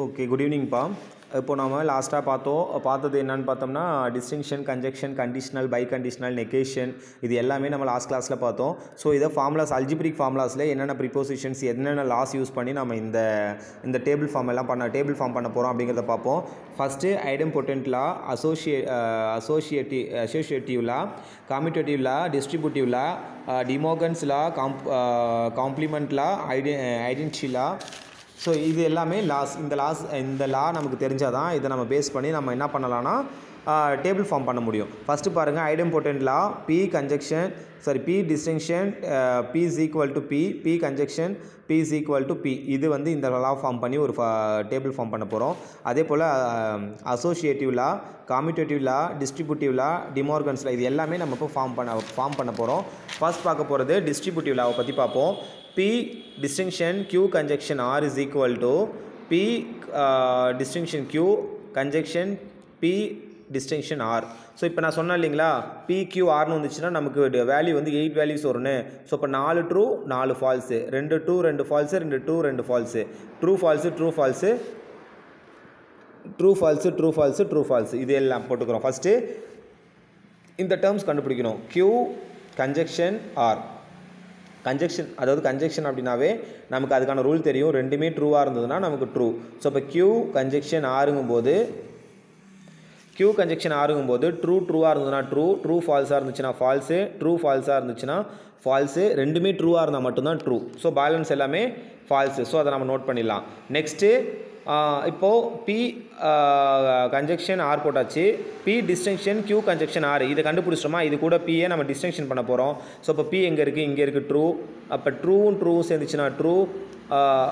Okay good ஈவினிங்ப்பா. இப்போ நம்ம லாஸ்ட்டாக பார்த்தது என்னன்னு பார்த்தோம்னா distinction, conjunction, conditional, biconditional, negation இது எல்லாமே நம்ம லாஸ்ட் கிளாஸில் பார்த்தோம். ஸோ இதை ஃபார்முலாஸ் அல்ஜிப்ரிக் ஃபார்முலாஸில் என்னென்ன ப்ரிப்போசிஷன்ஸ் என்னென்ன லாஸ் யூஸ் பண்ணி நம்ம இந்த டேபிள் ஃபார்ம் பண்ண போகிறோம் அப்படிங்கிறத பார்ப்போம். ஃபஸ்ட்டு ஐடெம்பொட்டன்ட் லா, அசோசியேட்டிவ் லா, காமியூட்டேட்டிவ் லா, டிஸ்ட்ரிபியூட்டிவ் லா, டிமோகன்ஸ் லா, காம்ப்ளிமெண்ட் லா, ஐடென்டிட்டி லா. ஸோ இது எல்லாமே இந்த லா நமக்கு தெரிஞ்சால் தான் இதை நம்ம பேஸ் பண்ணி நம்ம என்ன பண்ணலாம்னா டேபிள் ஃபார்ம் பண்ண முடியும். ஃபஸ்ட்டு பாருங்கள், idempotent law, P disjunction P is equal to P conjunction P is equal to P. இது வந்து இந்த லா ஃபார்ம் பண்ணி ஒரு டேபிள் ஃபார்ம் பண்ண போகிறோம். அதே போல் அசோசியேட்டிவ் லா, காமியூட்டேட்டிவ் லா, டிஸ்ட்ரிபியூட்டிவ் லா, டிமோர்கன்ஸ் லா இது எல்லாமே நம்ம இப்போ ஃபார்ம் பண்ண போகிறோம். ஃபர்ஸ்ட் பார்க்க போகிறது டிஸ்ட்ரிபியூட்டிவ் லாவை பற்றி பார்ப்போம். P distinction Q conjunction R is equal to P distinction Q conjunction P distinction R. So இப்போ நான் சொன்னேன் இல்லைங்களா, PQRனு வந்துச்சுன்னா நமக்கு வேல்யூ வந்து 8 வேல்யூஸ் வரும்னு. ஸோ இப்போ 4 true 4 falls, 2 true 2 falls, 2 true 2 falls, true falls இது எல்லாம் போட்டுக்கிறோம். ஃபஸ்ட்டு இந்த டேர்ம்ஸ் கண்டுபிடிக்கணும். Q conjunction R. கன்ஜெக்ஷன் அப்படின்னாவே நமக்கு அதுக்கான ரூல் தெரியும். ரெண்டுமே ட்ரூவாக இருந்ததுன்னா நமக்கு ட்ரூ. ஸோ இப்போ Q கன்ஜெக்ஷன் ஆறுங்கும்போது ட்ரூவாக இருந்ததுன்னா ட்ரூ ஃபால்ஸாக இருந்துச்சுன்னா ஃபால்ஸு, ரெண்டுமே ட்ரூவாக இருந்தால் மட்டும்தான் ட்ரூ. ஸோ பேலன்ஸ் எல்லாமே ஃபால்ஸு. ஸோ அதை நம்ம நோட் பண்ணிடலாம். நெக்ஸ்ட்டு இப்போது P கன்ஜெக்ஷன் R போட்டாச்சு. P disjunction Q conjunction R இதை கண்டுபிடிச்சிட்டோமா, இது கூட Pயை நம்ம டிஸ்டிங்ஷன் பண்ண போகிறோம். ஸோ இப்போ P எங்கே இருக்குது, இங்கே இருக்குது ட்ரூ. அப்போ ட்ரூவும் சேர்ந்துச்சுன்னா ட்ரூ,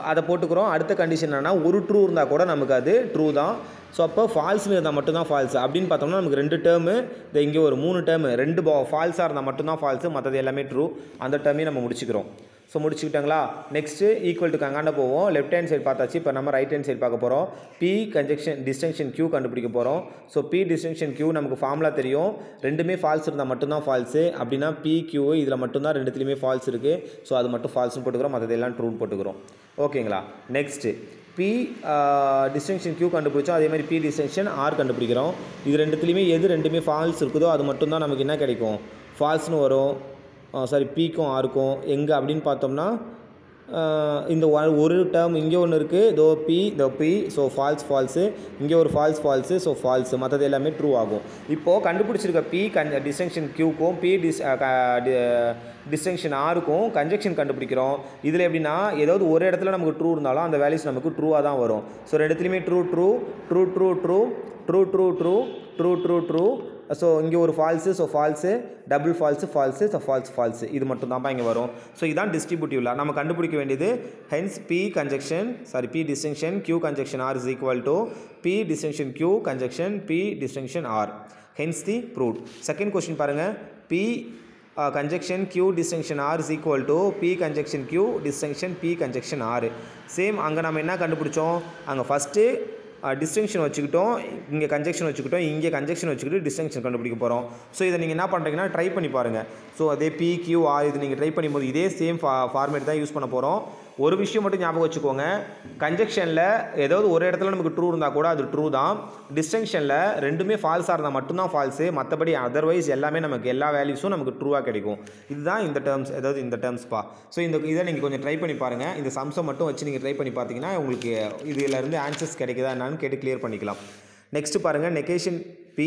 அதை போட்டுக்கிறோம். அடுத்த கண்டிஷன் என்னன்னா, ஒரு ட்ரூ இருந்தால் கூட நமக்கு அது ட்ரூ தான். ஸோ அப்போ ஃபால்ஸ்னு இருந்தால் மட்டும்தான் ஃபால்ஸ். அப்படின்னு பார்த்தோம்னா நமக்கு 2 டேர்மு, இங்கே ஒரு 3 டேர்மு, 2 ஃபால்ஸாக இருந்தால் மட்டும்தான் ஃபால்ஸு, மற்றது எல்லாமே ட்ரூ. அந்த டேர்மையும் நம்ம முடிச்சுக்கிறோம். ஸோ முடிச்சுக்கிட்டாங்களா. நெக்ஸ்ட்டு ஈக்குவல் டு அங்காண்ட போவோம். லெஃப்ட் ஹேண்ட் சைடு பார்த்தாச்சு. இப்போ நம்ம ரைட் ஹேண்ட் சைடு பார்க்க போகிறோம். P கன்ஜெக்ஷன் டிஸ்டிங்ஷன் Q கண்டுபிடிக்க போகிறோம். ஸோ P டிஸ்டிங்ஷன் Q நமக்கு ஃபார்முலா தெரியும். ரெண்டுமே ஃபால்ஸ் இருந்தால் மட்டும்தான் ஃபால்ஸு. அப்படின்னா PQ இதில் மட்டும்தான் ரெண்டுத்துலேயுமே ஃபால்ஸ் இருக்குது. ஸோ அது மட்டும் ஃபால்ஸ்னு போட்டுக்கிறோம், மற்றது எல்லாம் ட்ரூன்னு போட்டுக்கிறோம். ஓகேங்களா. நெக்ஸ்ட்டு P டிஸ்டிங்ஷன் Q கண்டுபிடிச்சோம். அதே மாதிரி P டிஸ்டிங்ஷன் R கண்டுபிடிக்கிறோம். இது ரெண்டுமே ஃபால்ஸ் இருக்குதோ அது மட்டும்தான் நமக்கு என்ன கிடைக்கும், ஃபால்ஸ்னு வரும். Pக்கும் Rக்கும் எங்கே அப்படின்னு பார்த்தோம்னா இந்த ஒரு டேர்ம் இங்கே ஒன்று இருக்குது, P ஸோ ஃபால்ஸு, இங்கே ஒரு ஃபால்ஸு, ஸோ ஃபால்ஸு, மற்றது எல்லாமே ட்ரூ ஆகும். இப்போது கண்டுபிடிச்சிருக்க P டிஸ்டிங்ஷன் Qக்கும் P டிஸ்டிங்ஷன் Rக்கும் கன்ஜெக்ஷன் கண்டுபிடிக்கிறோம். இதில் எப்படின்னா, ஏதாவது ஒரு இடத்துல நமக்கு ட்ரூ இருந்தாலும் அந்த வேல்யூஸ் நமக்கு ட்ரூவாக தான் வரும். So ரெண்டுத்துலேயுமே true. ஸோ இங்கே ஒரு falls, so falls, double falls, so falls, இது மட்டும் தான்ப்பா இங்கே வரும். ஸோ இதுதான் டிஸ்ட்ரிபியூட்டிவ் லா. நம்ம கண்டுபிடிக்க வேண்டியது hence P disjunction Q conjunction R is equal to P disjunction Q conjunction P distinction R. Hence the proved. Second question பாருங்கள். P conjunction Q distinction R is equal to P conjunction Q distinction P conjunction R. Same அங்கே நம்ம என்ன கண்டுபிடிச்சோம், அங்கே first distinction வச்சுக்கிட்டோம், இங்கே conjunction வச்சுக்கிட்டோம், இங்கே கன்ஜெக்ஷன் வச்சுக்கிட்டு டிஸ்டிங்ஷன் கண்டுபிடிக்க போகிறோம். ஸோ இதை நீங்கள் என்ன பண்ணுறீங்கன்னா ட்ரை பண்ணி பாருங்கள். ஸோ அதே PQR இது நீங்கள் ட்ரை பண்ணும்போது இதே சேம் ஃபார்மேட் தான் யூஸ் பண்ண போகிறோம். ஒரு விஷயம் மட்டும் ஞாபகம் வச்சுக்கோங்க, கன்ஜெக்ஷனில் ஏதாவது ஒரு இடத்துல நமக்கு ட்ரூ இருந்தால் கூட அது ட்ரூ தான். டிஸ்டிங்ஷனில் ரெண்டுமே ஃபால்ஸாக இருந்தால் மட்டும்தான் ஃபால்ஸு, மற்றபடி அதர்வைஸ் எல்லாமே நமக்கு எல்லா வேல்யூஸும் நமக்கு ட்ரூவாக கிடைக்கும். இதுதான் இந்த டேர்ம்ஸ்ப்பா. ஸோ இதை நீங்கள் கொஞ்சம் ட்ரை பண்ணி பாருங்கள். இந்த சம்ஸை மட்டும் வச்சு நீங்கள் ட்ரை பண்ணி பார்த்தீங்கன்னா உங்களுக்கு இதிலேருந்து ஆன்சர்ஸ் கிடைக்குதா என்னன்னு கேட்டு கிளியர் பண்ணிக்கலாம். நெக்ஸ்ட்டு பாருங்கள், negation P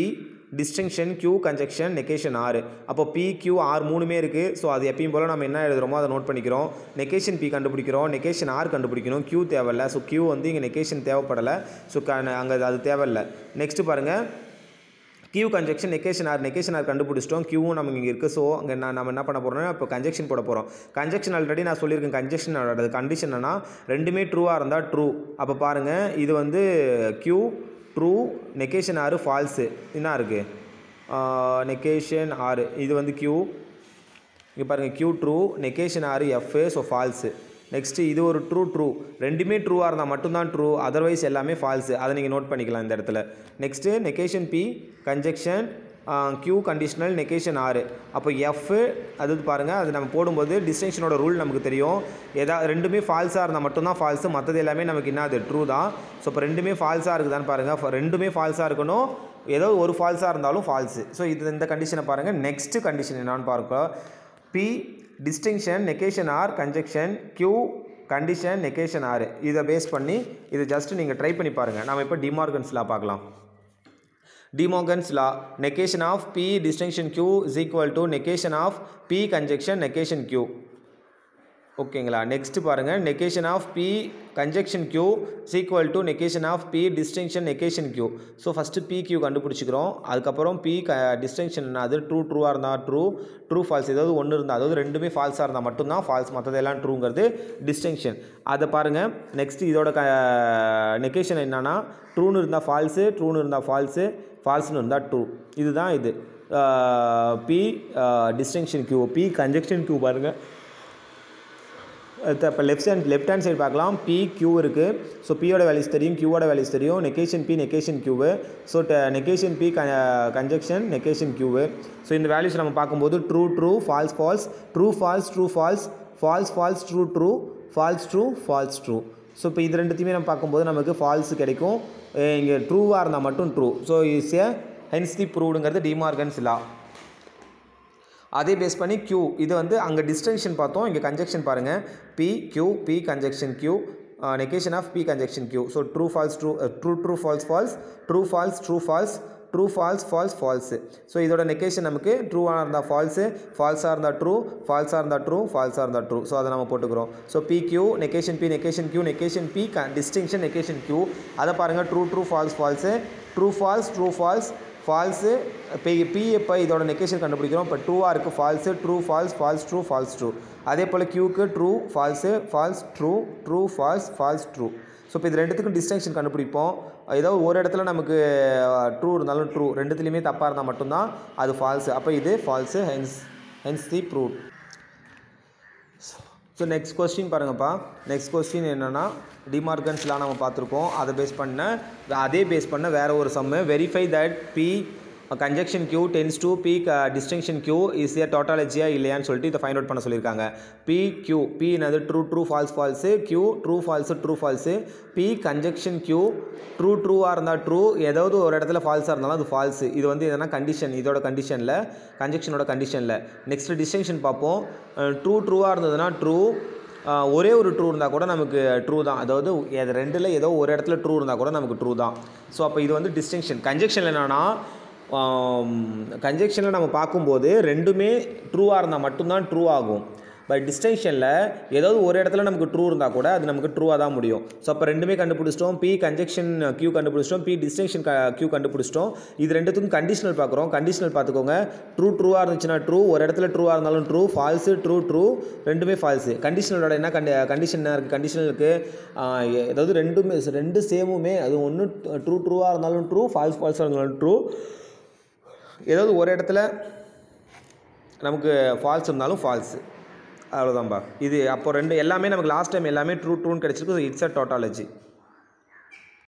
disjunction Q conjunction negation R. அப்போ PQR மூணுமே இருக்குது. ஸோ அது எப்பயும் போல் நம்ம என்ன எழுதுகிறோமோ அதை நோட் பண்ணிக்கிறோம். நெகேஷன் P கண்டுபிடிக்கிறோம், நெகேஷன் R கண்டுபிடிக்கணும். Q தேவையில்லை. ஸோ Q வந்து இங்கே நெகேஷன் தேவைப்படலை. ஸோ அங்கே அது தேவையில்லை. நெக்ஸ்ட்டு பாருங்கள், Q கன்ஜெக்ஷன் நெகேஷன் R கண்டுபிடிச்சிட்டோம். Qவும் நமக்கு இங்கே இருக்குது. ஸோ அங்கே நம்ம என்ன பண்ண போகிறோம்னா இப்போ கன்ஜெக்ஷன் போட போகிறோம். கன்ஜெக்ஷன் ஆல்ரெடி நான் சொல்லியிருக்கேன். கன்ஜெக்ஷனோட கண்டிஷன் என்னன்னா, ரெண்டுமே ட்ரூவாக இருந்தால் ட்ரூ. அப்போ பாருங்கள், இது வந்து Q true, negation R falls. என்ன இருக்குது, நெகேஷன் R இது வந்து Q. இங்கே பாருங்கள், Q true, negation R F so falls. Next இது ஒரு ட்ரூ, ரெண்டுமே ட்ரூவாக இருந்தால் மட்டும்தான் ட்ரூ, அதர்வைஸ் எல்லாமே ஃபால்ஸு. அதை நீங்கள் நோட் பண்ணிக்கலாம் இந்த இடத்துல. Next negation P conjunction Q conditional negation R. அப்போ F அது பாருங்கள், அது நம்ம போடும்போது டிஸ்டிங்ஷனோட ரூல் நமக்கு தெரியும். ரெண்டுமே ஃபால்ஸாக இருந்தால் மட்டும்தான் ஃபால்ஸு, மற்றது எல்லாமே நமக்கு என்ன அது ட்ரூ தான். ஸோ இப்போ ரெண்டுமே ஃபால்ஸாக இருக்குதான்னு பாருங்கள். ரெண்டுமே ஃபால்ஸாக இருக்கணும், ஏதோ ஒரு ஃபால்ஸாக இருந்தாலும் ஃபால்ஸு. ஸோ இந்த கண்டிஷனை பாருங்கள். நெக்ஸ்ட்டு கண்டிஷன் என்னான்னு பார்க்க, P distinction negation R conjunction Q condition negation R. இதை பேஸ் பண்ணி இதை ஜஸ்ட்டு நீங்கள் ட்ரை பண்ணி பாருங்கள். நம்ம இப்போ டிமார்கன்ஸ் லா பார்க்கலாம். De Morgan's law, negation of P distinction Q is equal to negation of P conjunction negation Q. ஓகேங்களா? நெக்ஸ்ட் பாருங்கள், negation of P conjunction Q is equal to negation of P distinction negation Q. So first PQ கண்டுபிடிச்சிக்கிறோம். அதுக்கப்புறம் P distinction அது ட்ரூவாக இருந்தால் true falls, ஏதாவது ஒன்று இருந்தால், அதாவது ரெண்டுமே ஃபால்ஸாக இருந்தால் மட்டும்தான் ஃபால்ஸ், மற்றதெல்லாம் ட்ரூங்கிறது டிஸ்டிங்ஷன். அதை பாருங்கள். நெக்ஸ்ட் இதோட நெகேஷன் என்னன்னா, ட்ரூன்னு இருந்தால் ஃபால்ஸு, ட்ரூன்னு இருந்தால் ஃபால்ஸ்னு இருந்தால் ட்ரூ. இதுதான் இது P disjunction Q. P conjunction Q பாருங்கள். இப்போ லெஃப்ட் ஹேண்ட் சைடு பார்க்கலாம். PQ இருக்குது. ஸோ பியோட வேல்யூஸ் தெரியும், கியூவோட வேல்யூஸ் தெரியும். Negation P negation Q. So negation P conjunction negation Q. So இந்த வேல்யூஸ் நம்ம பார்க்கும்போது true falls true falls falls true falls true. So இப்போ இது ரெண்டுத்தையுமே நம்ம பார்க்கும்போது நமக்கு ஃபால்ஸ் கிடைக்கும். இங்கே ட்ரூவாக இருந்தால் மட்டும் true. So is a hence the ப்ரூவ்டுங்கிறது டிமார்கன்ஸ் லா. அதே பேஸ் பண்ணி Q, இது வந்து அங்கே டிஸ்டிங்ஷன் பார்த்தோம், இங்கே கன்ஜெக்ஷன் பாருங்கள். P conjunction Q, negation of P conjunction Q. So true false false. So இதோட நெகேஷன் நமக்கு ட்ரூவாக இருந்தால் ஃபால்ஸாக இருந்தால் ட்ரூ. ஸோ அதை நம்ம போட்டுக்கிறோம். So PQ negation P negation P distinction negation Q. அதை பாருங்கள், ட்ரூ ஃபால்ஸு ஃபால்ஸு. P இப்போ இதோட நெகேஷன் கண்டுபிடிக்கிறோம். இப்போ ட்ரூவாக இருக்குது ஃபால்ஸு, ஃபால்ஸ் ட்ரூ. அதே போல் Qக்கு ட்ரூ ஃபால்ஸ் ட்ரூ. ஸோ இப்போ இது ரெண்டுத்துக்கும் டிஸ்டிங்ஷன் கண்டுபிடிப்போம். ஏதோ ஒரு இடத்துல நமக்கு ட்ரூ இருந்தாலும் ட்ரூ, ரெண்டுத்துலேயுமே தப்பாக இருந்தால் மட்டும்தான் அது ஃபால்ஸு. அப்போ இது false, hence the prove. So next question பாருங்கப்பா. நெக்ஸ்ட் கொஸ்டின் என்னென்னா, டிமார்கன்ஸ் லா நம்ம பார்த்துருக்கோம். அதே பேஸ் பண்ண வேறு ஒரு sum. Verify that P conjunction Q tends to P disjunction Q is a டோட்டாலஜியா இல்லையான்னு சொல்லிட்டு இதை ஃபைண்ட் அவுட் பண்ண சொல்லியிருக்காங்க. P என்னது true false, Q true false. P conjunction Q ட்ரூவாக இருந்தால் ட்ரூ, ஏதாவது ஒரு இடத்துல ஃபால்ஸாக இருந்தாலும் அது ஃபால்ஸு. இது வந்து எதனா கண்டிஷன், இதோட கண்டிஷனில் கன்ஜெக்ஷனோட கண்டிஷனில். நெக்ஸ்ட் டிஸ்டிங்ஷன் பார்ப்போம். ட்ரூவாக இருந்ததுன்னா ட்ரூ, ஒரே ஒரு ட்ரூ இருந்தால் கூட நமக்கு ட்ரூ தான். அதாவது ரெண்டில் ஏதோ ஒரு இடத்துல ட்ரூ இருந்தால் கூட நமக்கு ட்ரூ தான். ஸோ அப்போ இது வந்து டிஸ்டிங்ஷன். கன்ஜெக்ஷனில் என்னென்னா, கன்ஜெக்ஷனில் நம்ம பார்க்கும்போது ரெண்டுமே ட்ரூவாக இருந்தால் மட்டும்தான் ட்ரூ ஆகும். பட் டிஸ்டிங்ஷனில் ஏதாவது ஒரு இடத்துல நமக்கு ட்ரூ இருந்தால் கூட அது நமக்கு ட்ரூவாக தான் முடியும். ஸோ அப்போ ரெண்டுமே கண்டுபிடிச்சிட்டோம். P கன்ஜெக்ஷன் Q கண்டுபிடிச்சிட்டோம், P டிஸ்டிங்ஷன் Q கண்டுபிடிச்சிட்டோம். இது ரெண்டுத்துக்கும் கண்டிஷனல் பார்க்குறோம். கண்டிஷனல் பார்த்துக்கோங்க. ட்ரூவாக இருந்துச்சுன்னா ட்ரூ, ஒரு இடத்துல ட்ரூவாக இருந்தாலும் ட்ரூ, ஃபால்ஸு ட்ரூ ரெண்டுமே ஃபால்ஸு. கண்டிஷனலோட என்ன கண்டிஷன் இருக்குது, கண்டிஷனலுக்கு ஏதாவது ரெண்டு சேமுமே, அது ஒன்று ட்ரூவாக இருந்தாலும் ட்ரூ, ஃபால்ஸாக இருந்தாலும் ட்ரூ, ஏதாவது ஒரு இடத்துல நமக்கு ஃபால்ஸ் இருந்தாலும் ஃபால்ஸு. அவ்வளோதான்பா இது. அப்போ எல்லாமே நமக்கு லாஸ்ட் டைம் எல்லாமே ட்ரூன்னு கிடச்சிருக்கு. It's a டோட்டாலஜி.